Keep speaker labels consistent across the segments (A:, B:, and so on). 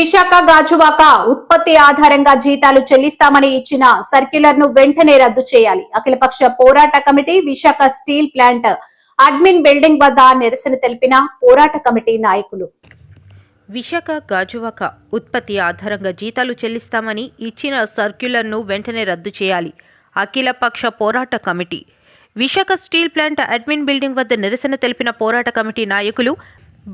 A: విశాఖ గాజువాక ఉత్పత్తి ఆధారంగా జీతాలు చెల్లిస్తామని ఇచ్చిన సర్క్యులర్ ను వెంటనే రద్దు చేయాలి. అఖిలపక్ష పోరాట committee Visakha steel plant admin building వద్ద నిరసన తెలిపిన పోరాట కమిటీ నాయకులు.
B: విశాఖ గాజువాక ఉత్పత్తి ఆధారంగా జీతాలు చెల్లిస్తామని ఇచ్చిన సర్క్యులర్ ను వెంటనే రద్దు చేయాలి. అఖిలపక్ష పోరాట committee Visakha steel plant admin building వద్ద నిరసన తెలిపిన పోరాట కమిటీ నాయకులు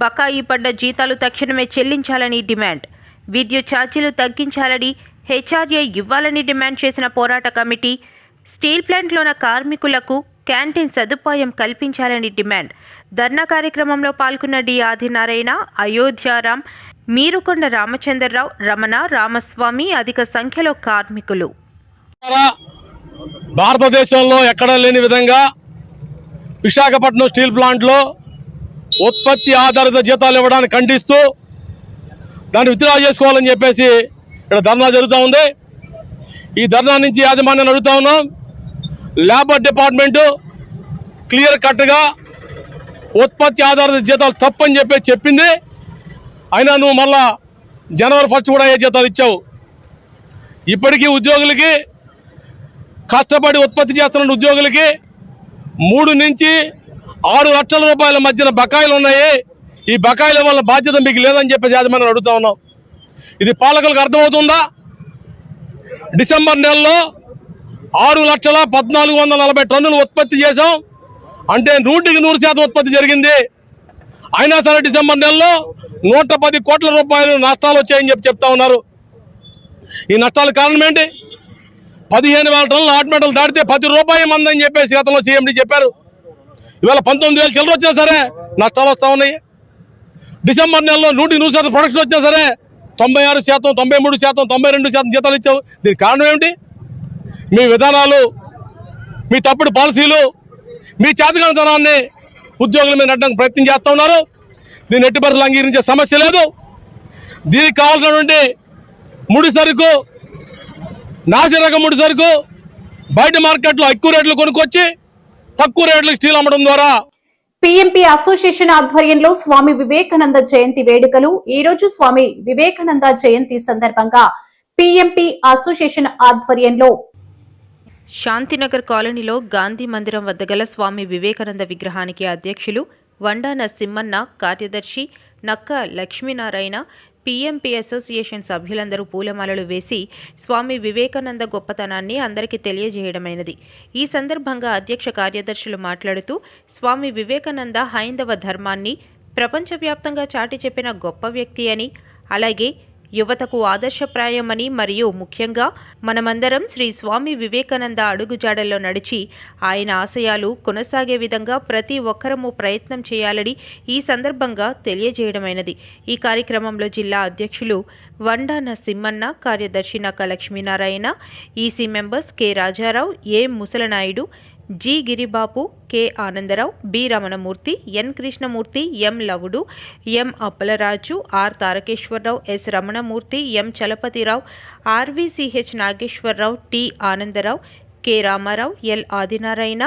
B: బకాయి పడ్డ జీతాలు తక్షణమే చెల్లించాలని డిమాండ్. విద్యుత్ ఛార్జీలు తగ్గించాలని, హెచ్ఆర్ఏ ఇవ్వాలని డిమాండ్ చేసిన పోరాట కమిటీ స్టీల్ ప్లాంట్లోని కార్మికులకు క్యాంటీన్ సదుపాయం కల్పించాలని డిమాండ్. ధర్నా కార్యక్రమంలో పాల్గొన్న డి ఆదినారాయణ, అయోధ్యారాం, మీరుకొండ రామచంద్రరావు, రమణ, రామస్వామి అధిక సంఖ్యలో కార్మికులు.
C: భారతదేశంలో ఎక్కడా లేని విధంగా విశాఖపట్నం స్టీల్ ప్లాంట్లో ఉత్పత్తి ఆధారిత జీతాలు ఇవ్వడానికి ఖండిస్తూ దాన్ని విత్డ్రా చేసుకోవాలని చెప్పేసి ఇక్కడ ధర్నా జరుగుతూ ఉంది. ఈ ధర్నా నుంచి యాజమాన్యాన్ని అడుగుతా ఉన్నాం. లేబర్ డిపార్ట్మెంటు క్లియర్ కట్గా ఉత్పత్తి ఆధారిత జీతాలు తప్పని చెప్పి చెప్పింది. అయినా నువ్వు మళ్ళా జనవరి 1 కూడా ఏ జీతాలు ఇచ్చావు. ఇప్పటికీ ఉద్యోగులకి కష్టపడి ఉత్పత్తి చేస్తున్న ఉద్యోగులకి 3 నుంచి 6 లక్షల రూపాయల మధ్యన బకాయిలు ఉన్నాయి. ఈ బకాయిల వల్ల బాధ్యత మీకు లేదని చెప్పి యాజమాన్యం అడుగుతా ఉన్నాం. ఇది పాలకులకు అర్థమవుతుందా? డిసెంబర్ నెలలో 6,14,40 టన్నులు ఉత్పత్తి చేశాం. అంటే 100% ఉత్పత్తి జరిగింది. అయినా సరే డిసెంబర్ నెలలో 110 కోట్ల రూపాయలు నష్టాలు వచ్చాయని చెప్తా ఉన్నారు. ఈ నష్టాల కారణం ఏంటి? 15,000 టన్నులు హాట్ మెటల్ దాటితే 10 రూపాయలు మందని చెప్పేసి గతంలో సీఎండీ చెప్పారు. ఇవాళ 19,000 చిల్లర వచ్చినా సరే నష్టాలు వస్తూ ఉన్నాయి. డిసెంబర్ నెలలో 100% ప్రొడక్షన్ వచ్చినా సరే 96%, 93%, 92% జీతాలు ఇచ్చావు. దీనికి కారణం ఏమిటి? మీ విధానాలు, మీ తప్పుడు పాలసీలు, మీ చేతకానితనాన్ని ఉద్యోగుల మీద నెట్టడానికి ప్రయత్నం చేస్తూ ఉన్నారు. దీన్ని ఎట్టి పరిస్థితులు అంగీకరించే సమస్య లేదు. దీనికి కావాల్సినటువంటి ముడి సరుకు, నాసిరకం ముడి సరుకు బయట మార్కెట్లో ఎక్కువ రేట్లు కొనుక్కొచ్చి తక్కువ రేట్లకు స్టీల్ అమ్మడం ద్వారా
A: పిఎంపి అసోసియేషన్ ఆధ్వర్యంలో స్వామి వివేకానంద జయంతి వేడుకలు. ఈ రోజు స్వామి వివేకానంద జయంతి సందర్భంగా పిఎంపి అసోసియేషన్ ఆధ్వర్యంలో
B: శాంతినగర్ కాలనీలో గాంధీ మందిరం వద్ద గల స్వామి వివేకానంద విగ్రహానికి అధ్యక్షులు వండా నరసింహన్న, కార్యదర్శి నక్క లక్ష్మీనారాయణ, పిఎంపి అసోసియేషన్ సభ్యులందరూ పూలమాలలు వేసి స్వామి వివేకానంద గొప్పతనాన్ని అందరికీ తెలియజేయడమైనది. ఈ సందర్భంగా అధ్యక్ష కార్యదర్శులు మాట్లాడుతూ స్వామి వివేకానంద హైందవ ధర్మాన్ని ప్రపంచవ్యాప్తంగా చాటి చెప్పిన గొప్ప వ్యక్తి అని, అలాగే యువతకు ఆదర్శప్రాయమని, మరియు ముఖ్యంగా మనమందరం శ్రీ స్వామి వివేకానంద అడుగుజాడల్లో నడిచి ఆయన ఆశయాలు కొనసాగే విధంగా ప్రతి ఒక్కరము ప్రయత్నం చేయాలని ఈ సందర్భంగా తెలియజేయడమైనది. ఈ కార్యక్రమంలో జిల్లా అధ్యక్షులు వండా నరసింహన్న, కార్యదర్శి Nakka Lakshminarayana, EC members K Rajarao, A Musalanaidu, G Giribapu, K Anandarao, B Ramanamurthy, N Krishnamurthy, M Lavudu, M Appalaraju, R Tarakeswararao, S Ramanamurthy, M Chalapatirao, RVCH Nageswararao, T Anandarao, K Ramarao, L Adinarayana,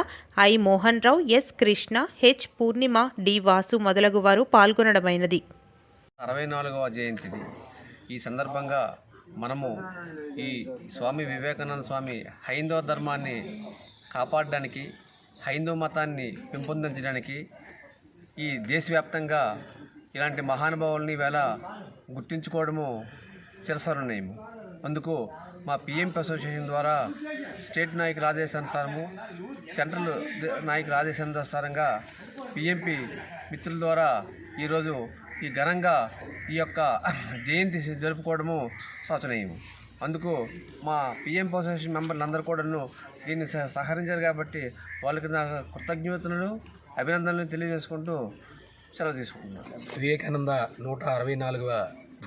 B: I Mohan Rao, S Krishna, H Purnima, D Vasu మొదలగు వారు పాల్గొనడమైనది.
D: 64వ జయంతిది. ఈ సందర్భంగా మనము ఈ స్వామి వివేకానంద స్వామి హైందవ ధర్మాన్ని కాపాడడానికి, హైందవ మతాన్ని పెంపొందించడానికి ఈ దేశవ్యాప్తంగా ఇలాంటి మహానుభావుల్ని వేళ గుర్తించుకోవడము చిరస్మరణీయము. అందుకు మా పిఎంపి అసోసియేషన్ ద్వారా స్టేట్ నాయకుల ఆదేశానుసారము, సెంట్రల్ నాయకుల ఆదేశానుసారంగా పిఎంపి మిత్రుల ద్వారా ఈరోజు ఈ ఘనంగా ఈ యొక్క జయంతి జరుపుకోవడము శోచనీయము. అందుకు మా పిఎంపి అసోసియేషన్ మెంబర్లందరూ కూడాను దీన్ని సహకరించారు కాబట్టి వాళ్ళకి నా కృతజ్ఞతలను, అభినందనలు తెలియజేసుకుంటూ సెలవు తీసుకుంటున్నాను.
E: వివేకానంద 164వ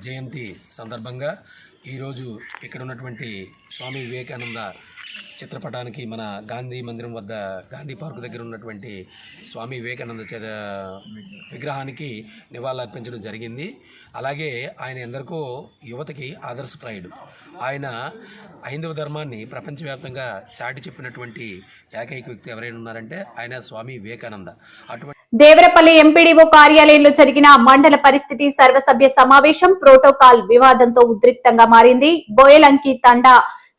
E: జయంతి సందర్భంగా ఈరోజు ఇక్కడ ఉన్నటువంటి స్వామి వివేకానంద చిత్రపటానికి మన గాంధీ మందిరం వద్ద, గాంధీ పార్కు దగ్గర ఉన్నటువంటి స్వామి వివేకానంద విగ్రహానికి నివాళులర్పించడం జరిగింది. అలాగే ఆయన ఎందరికో యువతకి ఆదర్శప్రాయుడు. ఆయన హైందవ ధర్మాన్ని ప్రపంచవ్యాప్తంగా చాటి చెప్పినటువంటి ఏకైక వ్యక్తి ఎవరైనా ఉన్నారంటే ఆయన స్వామి వివేకానంద. అటువంటి
A: దేవరపల్లి ఎంపీడీఓ కార్యాలయంలో జరిగిన మండల పరిస్థితి సర్వసభ్య సమావేశం ప్రోటోకాల్ వివాదంతో ఉద్రిక్తంగా మారింది. బోయలంకి తండా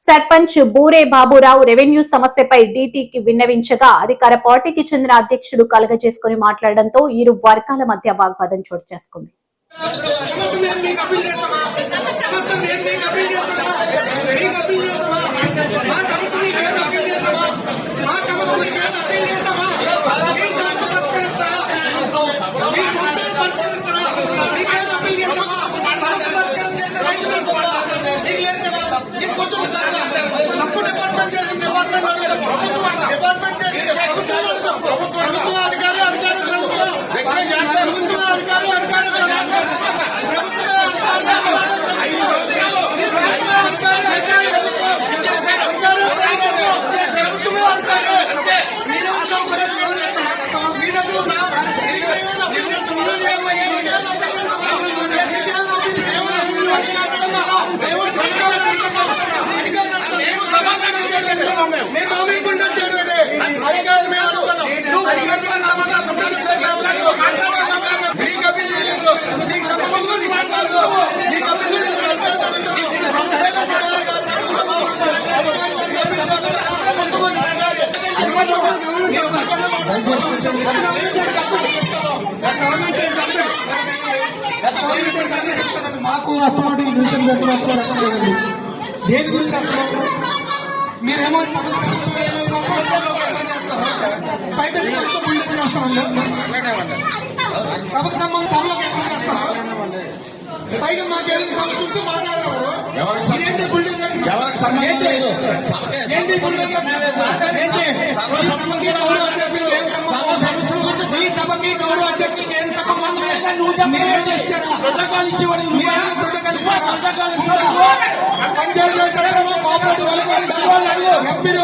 A: సర్పంచ్ బూరే బాబురావు రెవెన్యూ సమస్యపై డీటీకి విన్నవించగా అధికార పార్టీకి చెందిన అధ్యక్షుడు కలగజేసుకుని మాట్లాడడంతో ఇరు వర్గాల మధ్య వాగ్వాదం చోటు చేసుకుంది.
F: మాకు అటువంటి విషయం చెప్పలేదండి. దేని గురించి అసలు మీరేమో చేస్తారు బయట బిల్డింగ్ చేస్తారండి. సభకు సంబంధించి సభలోకి ఎక్కడ చేస్తారు పైగా మాకు ఏదైనా సమస్య ఉంటే మాట్లాడేవారు. ఏంటి బిల్డింగ్ ఏంటి బిల్డింగ్ సభకి గౌరవ అధ్యక్షులు ఏం సంబంధం? ఈ సభకి గౌరవ అధ్యక్షులు ఏం సంబంధం? మీరేం ఇచ్చారా? ప్రోటోకాల్ ఇచ్చేవాడు పంచాయతీ చట్టంలో కోఆపరేటివ్ ఎంపీడీ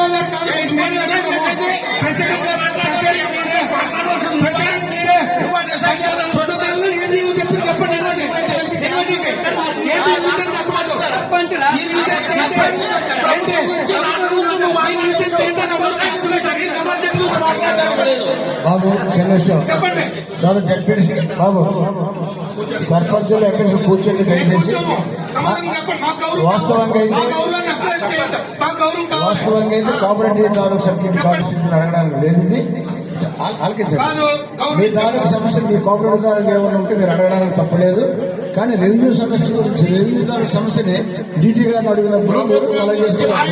G: బాబు చంద్రశేఖర్ చాలా జడ్పీడీసీ బాబు సర్పంచులు ఎక్కడ కూర్చొని దయచేసి వాస్తవంగా అయితే కోఆపరేటివ్ తాలూకు సబ్జెక్ట్ కాన్స్టిట్యూషన్ అడగడానికి లేదు. ఇది ఆలకించండి. మీ తాలూకు సమస్యలు మీ కోఆపరేటివ్ తాలూకు ఏమైనా ఉంటే మీరు అడగడానికి తప్పలేదు. కానీ రెవెన్యూ సమస్య గురించి రెవెన్యూ తాలూకు సమస్యని డీటీ గారిని అడిగినప్పుడు మీరు అలా చేసుకోవాలి.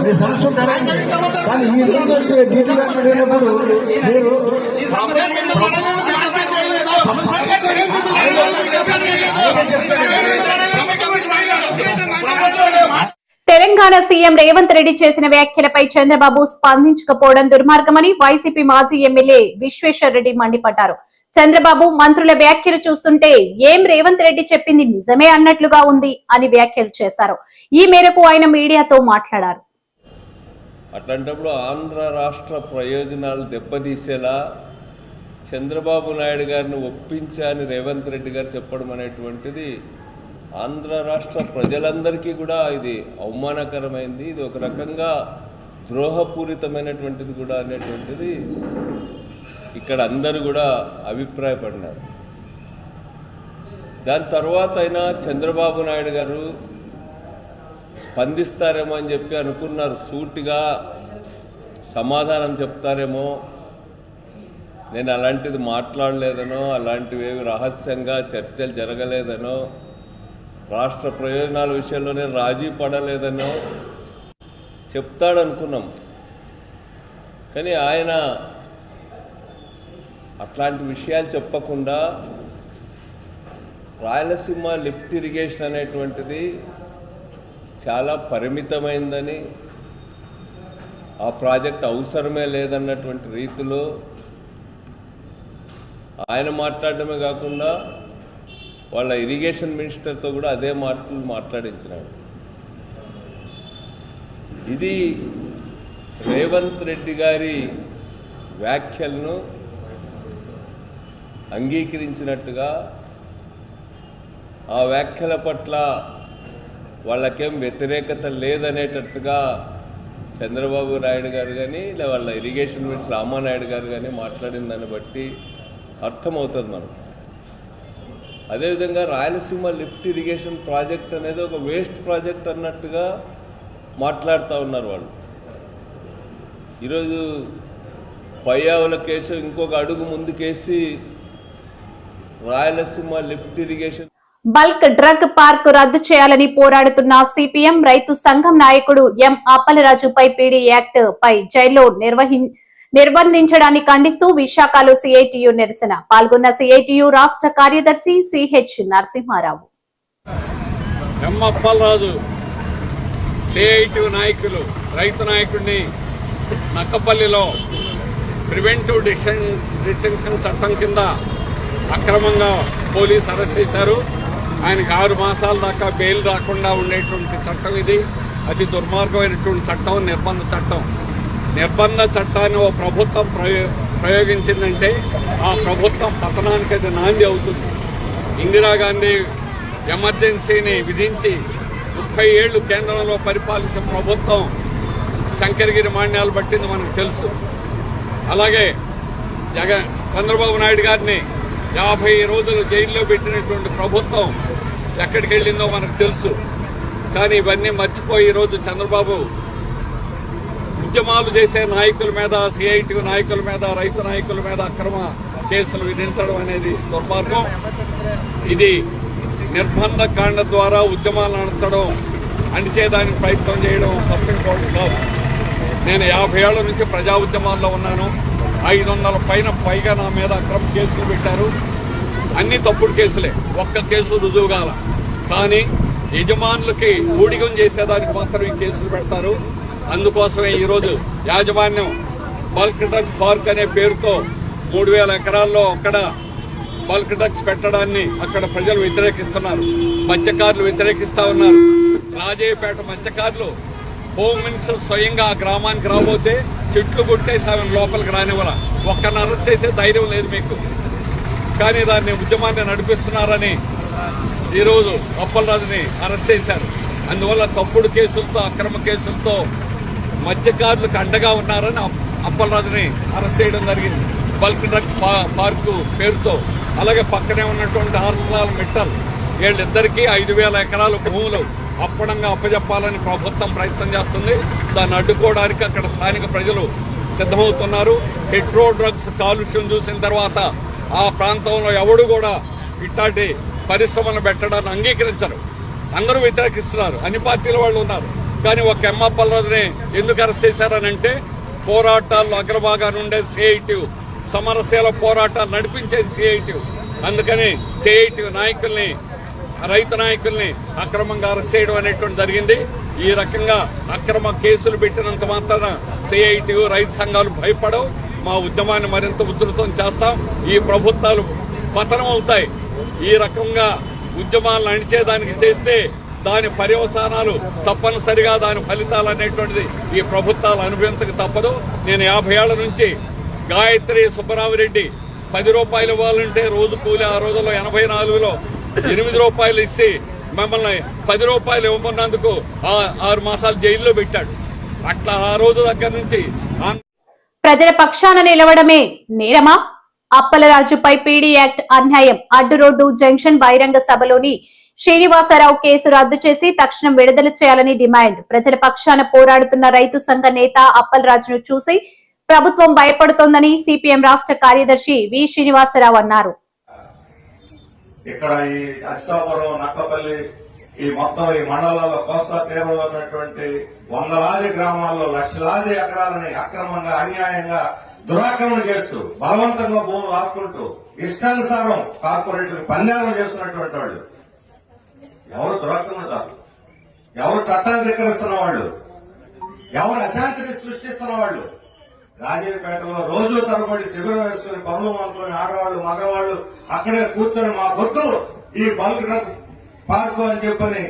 G: మీ సమస్య ఉంటారా? కానీ ఈ రోజు డీటీ గారిని అడిగినప్పుడు మీరు
A: తెలంగాణ సీఎం రేవంత్ రెడ్డి చేసిన వ్యాఖ్యలపై చంద్రబాబు స్పందించకపోవడం దుర్మార్గమని వైసీపీ మాజీ ఎమ్మెల్యే విశ్వేశ్వర్ రెడ్డి మండిపడ్డారు. చంద్రబాబు మంత్రుల వ్యాఖ్యలు చూస్తుంటే ఏం రేవంత్ రెడ్డి చెప్పింది నిజమే అన్నట్లుగా ఉంది అని వ్యాఖ్యలు చేశారు. ఈ మేరకు ఆయన మీడియాతో మాట్లాడారు.
H: అట్లాంటప్పుడు ఆంధ్ర రాష్ట్ర ప్రయోజనాలు దెబ్బతీసేలా చంద్రబాబు నాయుడు గారిని ఒప్పించాలని రేవంత్ రెడ్డి గారు చెప్పడం అనేటువంటిది ఆంధ్ర రాష్ట్ర ప్రజలందరికీ కూడా ఇది అవమానకరమైంది. ఇది ఒక రకంగా ద్రోహపూరితమైనటువంటిది కూడా అనేటువంటిది ఇక్కడ అందరూ కూడా అభిప్రాయపడినారు. దాని తర్వాత అయినా చంద్రబాబు నాయుడు గారు స్పందిస్తారేమో అని చెప్పి అనుకున్నారు. సూటిగా సమాధానం చెప్తారేమో, నేను అలాంటిది మాట్లాడలేదనో, అలాంటివి రహస్యంగా చర్చలు జరగలేదనో, రాష్ట్ర ప్రయోజనాల విషయంలో నేను రాజీ పడలేదనో చెప్తాడనుకున్నాం. కానీ ఆయన అట్లాంటి విషయాలు చెప్పకుండా రాయలసీమ లిఫ్ట్ ఇరిగేషన్ అనేటువంటిది చాలా పరిమితమైందని, ఆ ప్రాజెక్ట్ అవసరమే లేదన్నటువంటి రీతిలో ఆయన మాట్లాడటమే కాకుండా వాళ్ళ ఇరిగేషన్ మినిస్టర్తో కూడా అదే మాటలు మాట్లాడించినాడు. ఇది రేవంత్ రెడ్డి గారి వ్యాఖ్యలను అంగీకరించినట్టుగా, ఆ వ్యాఖ్యల పట్ల వాళ్ళకేం వ్యతిరేకత లేదనేటట్టుగా చంద్రబాబు నాయుడు గారు కానీ లేదా వాళ్ళ ఇరిగేషన్ మినిస్టర్ రామానాయుడు గారు కానీ మాట్లాడిన దాన్ని బట్టి అర్థమవుతుంది మనం. అదేవిధంగా రాయలసీమ లిఫ్ట్ ఇరిగేషన్ ప్రాజెక్ట్ అనేది ఒక వేస్ట్ ప్రాజెక్ట్ అన్నట్టుగా మాట్లాడుతూ ఉన్నారు వాళ్ళు. ఈరోజు పయ్యావుల కేసు ఇంకొక అడుగు ముందుకేసి Rayalaseema lift irrigation
A: bulk drug park రద్దు చేయాలని పోరాడుతున్న సిపిఎం రైతు సంఘం నాయకుడు ఎం అప్పలరాజుపై పీడీ యాక్ట్ పై జైల్లో నిర్బంధించడాన్ని ఖండిస్తూ విశాఖలో సిఐటియు నిరసన. పాల్గొన్న సిఐటియు రాష్ట్ర కార్యదర్శి సిహెచ్ నరసింహారావు.
I: ఎం అప్పలరాజు సిఐటియు నాయకులు రైతు నాయకుడిని నక్కపల్లిలో ప్రివెంటివ్ డిటెన్షన్ చట్టం కింద అక్రమంగా పోలీసు అరెస్ట్ చేశారు. ఆయనకు 6 మాసాల దాకా బెయిల్ రాకుండా ఉండేటువంటి చట్టం ఇది. అతి దుర్మార్గమైనటువంటి చట్టం, నిర్బంధ చట్టం. నిర్బంధ చట్టాన్ని ఓ ప్రభుత్వం ప్రయోగించిందంటే ఆ ప్రభుత్వం పతనానికి అది నాంది అవుతుంది. ఇందిరాగాంధీ ఎమర్జెన్సీని విధించి 30 ఏళ్లు కేంద్రంలో పరిపాలించిన ప్రభుత్వం శంకరగిరి మాన్యాలు పట్టింది మనకు తెలుసు. అలాగే చంద్రబాబు నాయుడు గారిని 50 రోజులు జైల్లో పెట్టినటువంటి ప్రభుత్వం ఎక్కడికి వెళ్ళిందో మనకు తెలుసు. కానీ ఇవన్నీ మర్చిపోయి ఈరోజు చంద్రబాబు ఉద్యమాలు చేసే నాయకుల మీద, సిఐటి నాయకుల మీద, రైతు నాయకుల మీద అక్రమ కేసులు విధించడం అనేది దుర్మార్గం. ఇది నిర్బంధ కాండ ద్వారా ఉద్యమాలు నడచడం, అణిచేదానికి ప్రయత్నం చేయడం తప్పించుకోవడం కాదు. నేను 50 ఏళ్ల నుంచి ప్రజా ఉద్యమాల్లో ఉన్నాను. 500 పైగా నా మీద అక్రమ కేసులు పెట్టారు. అన్ని తప్పుడు కేసులే, ఒక్క కేసు రుజువు కాల. కానీ యజమానులకి ఊడిగం చేసేదానికి మాత్రం ఈ కేసులు పెడతారు. అందుకోసమే ఈరోజు యాజమాన్యం బల్క్ డ్రగ్స్ పార్క్ అనే పేరుతో 3000 ఎకరాల్లో అక్కడ బల్క్ డ్రగ్స్ పెట్టడాన్ని అక్కడ ప్రజలు వ్యతిరేకిస్తున్నారు. మత్స్యకారులు వ్యతిరేకిస్తా ఉన్నారు. రాజయ్యపేట మత్స్యకారులు హోమ్ మినిస్టర్ స్వయంగా ఆ గ్రామానికి రాబోతే చెట్లు కొట్టేసి ఆమె లోపలికి రానివ్వాల. ఒక్కరిని అరెస్ట్ చేసే ధైర్యం లేదు మీకు. కానీ దాన్ని ఉద్యమాన్ని నడిపిస్తున్నారని ఈరోజు అప్పలరాజుని అరెస్ట్ చేశారు. అందువల్ల తప్పుడు కేసులతో, అక్రమ కేసులతో మత్స్యకారులకు అండగా ఉన్నారని అప్పలరాజుని అరెస్ట్ చేయడం జరిగింది బల్క్ డ్రగ్ పార్కు పేరుతో. అలాగే పక్కనే ఉన్నటువంటి ఆర్సలాల్ మిట్టల్ వీళ్ళిద్దరికీ 5000 ఎకరాల భూములు అప్పడంగా అప్పజెప్పాలని ప్రభుత్వం ప్రయత్నం చేస్తుంది. దాన్ని అడ్డుకోవడానికి అక్కడ స్థానిక ప్రజలు సిద్ధమవుతున్నారు. హెట్రో డ్రగ్స్ కాలుష్యం చూసిన తర్వాత ఆ ప్రాంతంలో ఎవడు కూడా ఇట్లాంటి పరిశ్రమలు పెట్టడాన్ని అంగీకరించరు. అందరూ వ్యతిరేకిస్తున్నారు. అన్ని పార్టీల వాళ్ళు ఉన్నారు. కానీ ఒక ఎం అప్పలరాజుని ఎందుకు అరెస్ట్ చేశారనంటే పోరాటాల్లో అగ్రభాగాన్ని ఉండే సిఐటియు, సమరశీల పోరాటాలు నడిపించేది సిఐటియు. అందుకని సిఐటియు నాయకుల్ని, రైతు నాయకుల్ని అక్రమంగా అరెస్ట్ చేయడం అనేటువంటి జరిగింది. ఈ రకంగా అక్రమ కేసులు పెట్టినంత మాత్రాన సిఐటియు, రైతు సంఘాలు భయపడవు. మా ఉద్యమాన్ని మరింత ఉధృతం చేస్తాం. ఈ ప్రభుత్వాలు పతనం అవుతాయి. ఈ రకంగా ఉద్యమాలను అణిచేదానికి చేస్తే దాని పర్యవసానాలు తప్పనిసరిగా, దాని ఫలితాలు అనేటువంటిది ఈ ప్రభుత్వాలు అనుభవించక తప్పదు. నేను 50 ఏళ్ల నుంచి గాయత్రి సుబ్బరామిరెడ్డి 10 రూపాయలు ఇవ్వాలంటే రోజు కూలి ఆ రోజుల్లో 84లో 8 రూపాయలు ఇచ్చి మమ్మల్ని 10 రూపాయలు ఇవ్వమన్నందుకు 6 మాసాలు జైల్లో పెట్టాడు. అట్లా ఆ రోజు దగ్గర నుంచి
A: ప్రజల పక్షాన నిలవడమే నేరమా? అప్పలరాజుపై పీడీ యాక్ట్ అన్యాయం. అడ్డు రోడ్డు జంక్షన్ బహిరంగ సభలోని శ్రీనివాసరావు కేసు రద్దు చేసి తక్షణం విడుదల చేయాలని డిమాండ్. ప్రజల పక్షాన పోరాడుతున్న రైతు సంఘ నేత అప్పలరాజును చూసి ప్రభుత్వం భయపడుతోందని సిపిఎం రాష్ట్ర కార్యదర్శి వి శ్రీనివాసరావు అన్నారు.
F: ఇక్కడ ఈ అచ్చాపురం, నక్కపల్లి, ఈ మొత్తం ఈ మండలాల్లో కోస్తా తీరంలో ఉన్నటువంటి వందలాది గ్రామాల్లో లక్షలాది ఎకరాలని అక్రమంగా, అన్యాయంగా దురాక్రమణ చేస్తూ, బలవంతంగా భూములు లాక్కుంటూ, ఇష్టానుసారం కార్పొరేట్లకు పందేరం చేస్తున్నటువంటి వాళ్ళు ఎవరు? దురాక్రమణదారులు. ఎవరు చట్టాన్ని ధిక్కరిస్తున్న వాళ్ళు? ఎవరు అశాంతిని సృష్టిస్తున్న వాళ్ళు? రాజయ్యపేటలో రోజుల తరబడి శిబిరం వేసుకుని పనులు అనుకుని ఆడవాళ్లు, మగవాళ్లు అక్కడే కూర్చొని మా గొంతు ఈ బల్క్ డ్రగ్ పార్కు అని చెప్పని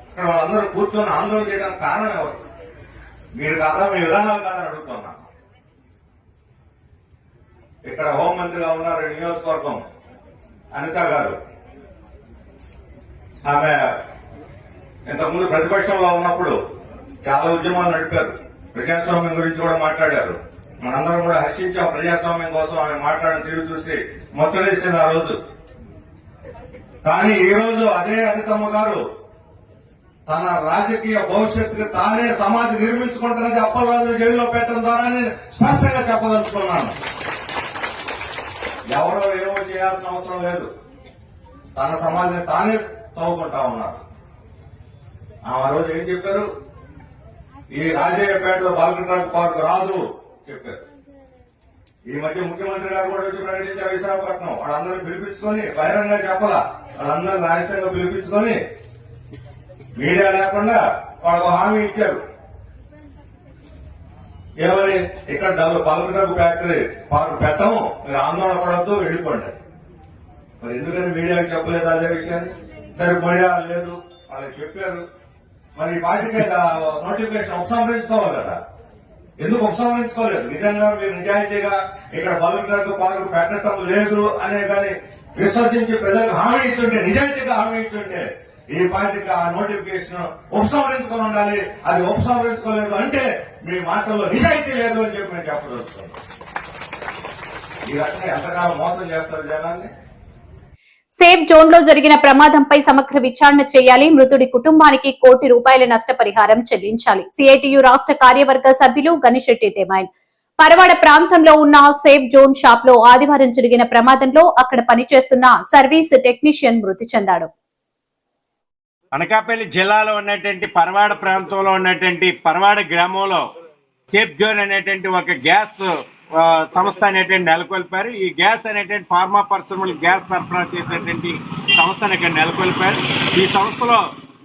F: అక్కడ వాళ్ళందరూ కూర్చొని ఆందోళన చేయడానికి కారణం ఎవరు? మీరు కాదా, మీ విధానాలు కాదని అడుగుతున్నా. ఇక్కడ హోంమంత్రిగా ఉన్నారు నియోజకవర్గం అనిత గారు. ఆమె ఇంతకుముందు ప్రతిపక్షంలో ఉన్నప్పుడు చాలా ఉద్యమాలు నడిపారు, ప్రజాస్వామ్యం గురించి కూడా మాట్లాడారు. మనందరం కూడా హర్షించాం ప్రజాస్వామ్యం కోసం ఆమె మాట్లాడిన తీరు చూసి ముచ్చటేసింది ఆ రోజు. కానీ ఈ రోజు అదే అనితమ్మ గారు తన రాజకీయ భవిష్యత్తుకు తానే సమాధి నిర్మించుకుంటున్నది అప్పలరాజు జైల్లో పెట్టడం ద్వారా నేను స్పష్టంగా చెప్పదలుచుకున్నాను. ఎవరో ఏమో చేయాల్సిన అవసరం లేదు, తన సమాధిని తానే తవ్వుకుంటా ఉన్నారు. ఆ రోజు ఏం చెప్పారు? ఈ రాజయ్యపేటలో బల్క్ డ్రగ్ పార్క్ రాదు చెప్పారు. ఈ మధ్య ముఖ్యమంత్రి గారు కూడా వచ్చి ప్రకటించారు విశాఖపట్నం. వాళ్ళందరినీ పిలిపించుకొని బహిరంగ చెప్పాలా, వాళ్ళందరినీ రహస్యంగా పిలిపించుకొని మీడియా లేకుండా వాళ్ళకు హామీ ఇచ్చారు. ఏమని? ఇక్కడ బల్క్ డ్రగ్ ఫ్యాక్టరీ పార్క్ పెట్టము, మీరు ఆందోళన పడద్దు, వెళ్ళిపోండి. మరి ఎందుకని మీడియాకి చెప్పలేదు అదే విషయాన్ని? సరే మీడియా లేదు, వాళ్ళకి చెప్పారు. మరి వాటికి నోటిఫికేషన్ ఉపసంహరించుకోవాలి కదా, ఎందుకు ఉపసంహరించుకోలేదు? నిజంగా మీరు నిజాయితీగా ఇక్కడ బల్క్ డ్రగ్ పార్క్ పెట్టడం లేదు అనే కానీ విశ్వసించి ప్రజలకు హామీ ఇచ్చుంటే, నిజాయితీగా హామీ ఇచ్చుంటే ఈ పార్టీకి ఆ నోటిఫికేషన్ ఉపసంహరించుకొని ఉండాలి. అది ఉపసంహరించుకోలేదు అంటే మీ మాటల్లో నిజాయితీ లేదు అని చెప్పి నేను చెప్పదలుచుకున్నాను. ఈ రకంగా ఎంతకాలం మోసం చేస్తారు జనాన్ని?
A: సేఫ్ జోన్ లో జరిగిన ప్రమాదంపై సమగ్ర విచారణ చేయాలి. మృతుడి కుటుంబానికి ₹1 కోటి నష్టపరిహారం చెల్లించాలి. సిఐటియు రాష్ట్ర కార్యవర్గ సభ్యులు గణిశెట్టి డిమాండ్. పరవాడ ప్రాంతంలో ఉన్న సేఫ్ జోన్ షాప్ లో ఆదివారం జరిగిన ప్రమాదంలో అక్కడ పనిచేస్తున్న సర్వీస్ టెక్నీషియన్ మృతి చెందాడు.
J: అనకాపల్లి జిల్లాలో ఉన్నటువంటి పరవాడ ప్రాంతంలో ఉన్నటువంటి పరవాడ గ్రామంలో సేఫ్ జోన్ అనేటువంటి ఒక గ్యాస్ సంస్థ అనేటువంటి నెలకొల్పారు. ఈ గ్యాస్ అనేటువంటి ఫార్మా పరిశ్రమలు గ్యాస్ సరఫరా చేసేటువంటి సంస్థను ఇక్కడ నెలకొల్పారు. ఈ సంస్థలో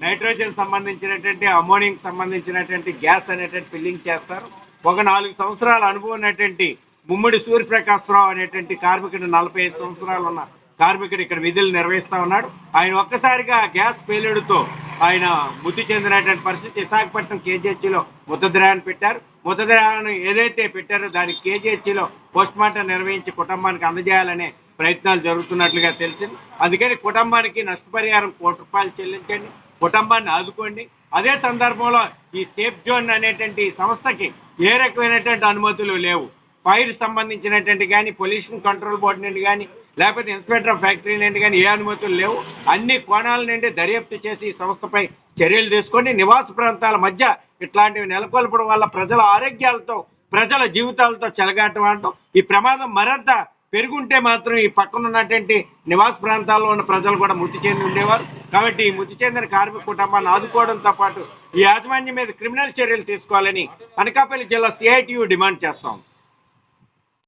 J: నైట్రోజన్ సంబంధించినటువంటి అమోనియాకి సంబంధించినటువంటి గ్యాస్ అనేటువంటి ఫిల్లింగ్ చేస్తారు. ఒక 4 సంవత్సరాల అనుభవం ఉన్నటువంటి ముమ్మడి సూర్యప్రకాశ్రావు అనేటువంటి కార్మికుడు, 45 సంవత్సరాలు ఉన్న కార్మికుడు ఇక్కడ విధులు నిర్వహిస్తా ఉన్నాడు. ఆయన ఒక్కసారిగా గ్యాస్ పేలుడుతో ఆయన మృతి చెందినటువంటి పరిస్థితి. విశాఖపట్నం కేజీహెచ్లో మృతదేహాన్ని పెట్టారు. మృతదేహాన్ని ఏదైతే పెట్టారో దానికి కేజీహెచ్లో పోస్ట్ మార్టం నిర్వహించి కుటుంబానికి అందజేయాలనే ప్రయత్నాలు జరుగుతున్నట్లుగా తెలిసింది. అందుకని కుటుంబానికి నష్టపరిహారం ₹1 చెల్లించండి, కుటుంబాన్ని ఆదుకోండి. అదే సందర్భంలో ఈ సేఫ్ జోన్ అనేటువంటి సంస్థకి ఏ రకమైనటువంటి అనుమతులు లేవు. ఫైర్ సంబంధించినటువంటి కానీ, పొల్యూషన్ కంట్రోల్ బోర్డు నుండి కానీ, లేకపోతే ఇన్స్పెక్టర్ ఆఫ్ ఫ్యాక్టరీ నుండి కానీ ఏ అనుమతులు లేవు. అన్ని కోణాల నుండి దర్యాప్తు చేసి ఈ సంస్థపై చర్యలు తీసుకొని నివాస ప్రాంతాల మధ్య ఇట్లాంటివి నెలకొల్పడం వల్ల ప్రజల ఆరోగ్యాలతో, ప్రజల జీవితాలతో చెలగాటం. ఈ ప్రమాదం మరింత పెరుగుంటే మాత్రం ఈ పక్కన ఉన్నటువంటి నివాస ప్రాంతాల్లో ఉన్న ప్రజలు కూడా మృతి చెంది ఉండేవారు. కాబట్టి ఈ మృతి చెందిన కార్మిక కుటుంబాన్ని ఆదుకోవడంతో పాటు ఈ యాజమాన్యం మీద క్రిమినల్ చర్యలు తీసుకోవాలని అనకాపల్లి జిల్లా సిఐటియు డిమాండ్ చేస్తాం.